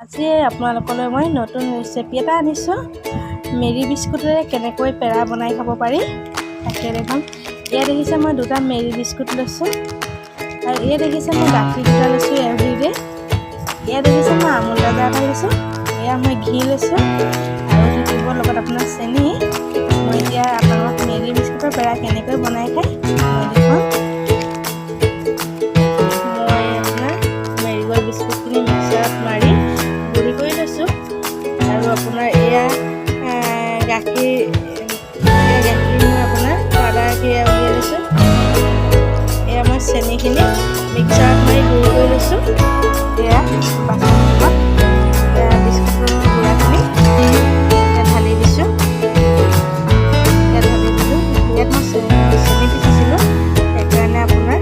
আজি আপোনালোকলৈ মই নতুন ৰেচিপি এটা আনিছোঁ। মেৰি বিস্কুটেৰে কেনেকৈ পেৰা বনাই খাব পাৰি তাকে দেখোন। এয়া দেখিছে মই দুটা মেৰি বিস্কুট লৈছোঁ, আৰু এয়া দেখিছে মই গাখীৰ দুটা লৈছোঁ এভৰিডে। এয়া দেখিছে মই আমুল তাজা এটা লৈছোঁ। এয়া মই ঘি লৈছোঁ আৰু দি দিব লগত আপোনাৰ চেনি। মই এতিয়া আপোনালোকক মেৰি বিস্কুটৰ পেৰা কেনেকৈ বনাই খায় মই দেখুৱাম। বিস্কুটখিনি মিক্সাৰত মাৰি গুড়ি কৰি লৈছোঁ, আৰু আপোনাৰ এয়া গাখীৰ মই আপোনাৰ পাউডাৰখিনি উলিয়াই লৈছোঁ। এয়া মই চেনিখিনি মিক্সাৰত মাৰি গুড়ি কৰি লৈছোঁ। এয়া বাচনত এয়া বিস্কুটৰ গুড়াখিনি ঢালি দিছোঁ। ইয়াত মই চেনি পিচিছিলোঁ, সেইকাৰণে আপোনাৰ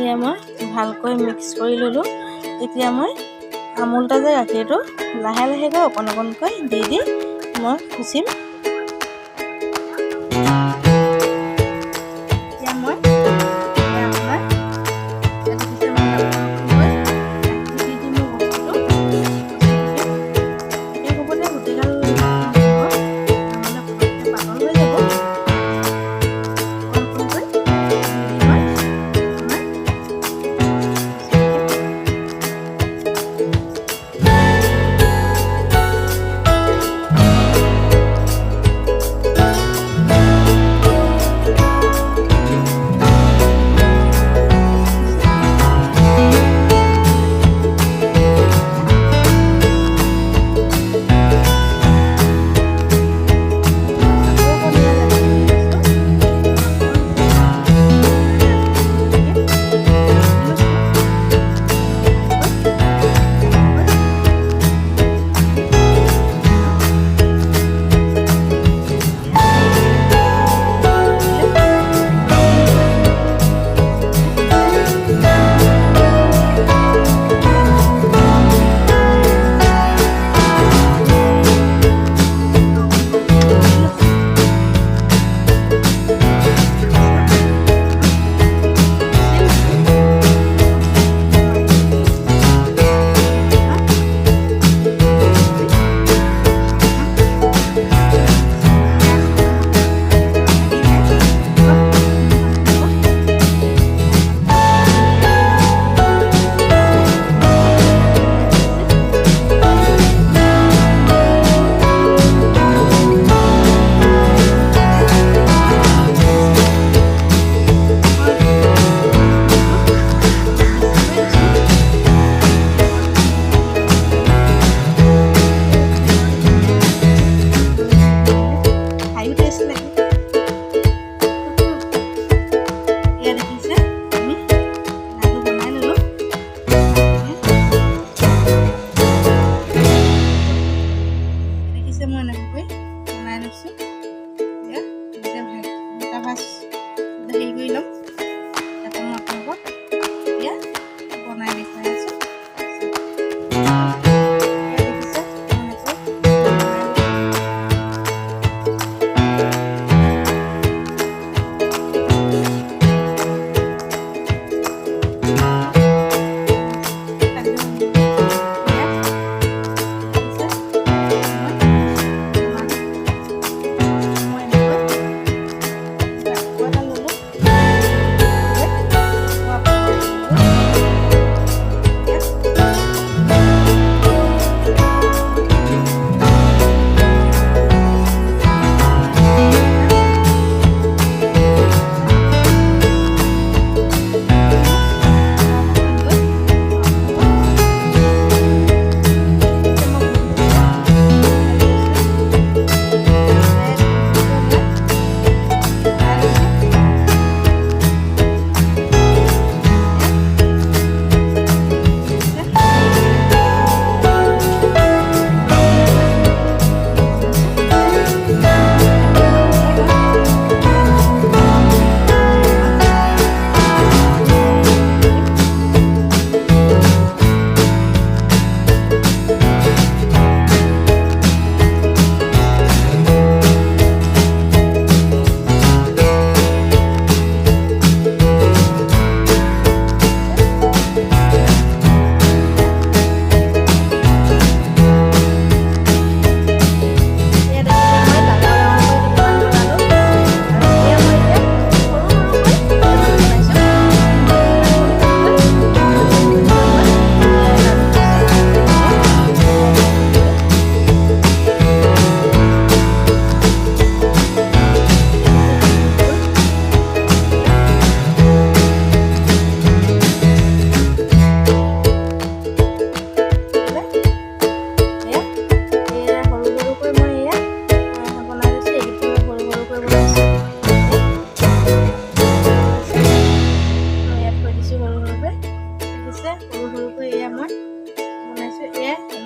এয়া মই ভালকৈ মিক্স কৰি ল'লোঁ। এতিয়া মই আমুল তাজা গাখীৰটো লাহে লাহেকৈ অকণ অকণকৈ দি মই খুচিম। এতিয়া মই আপোনাৰ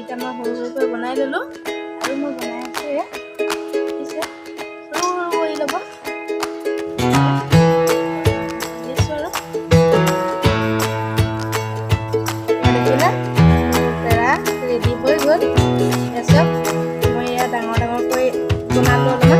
এতিয়া মই সৰু সৰুকৈ বনাই ল'লোঁ আৰু মই বনাই আছোঁ এয়া পিছে সৰু সৰু কৰি ল'ব দিছোঁ আৰু দেখিলে পেৰা ৰেডি হৈ গ'ল। তাৰপিছত মই এয়া ডাঙৰ ডাঙৰকৈ বনালোঁ অলপমান।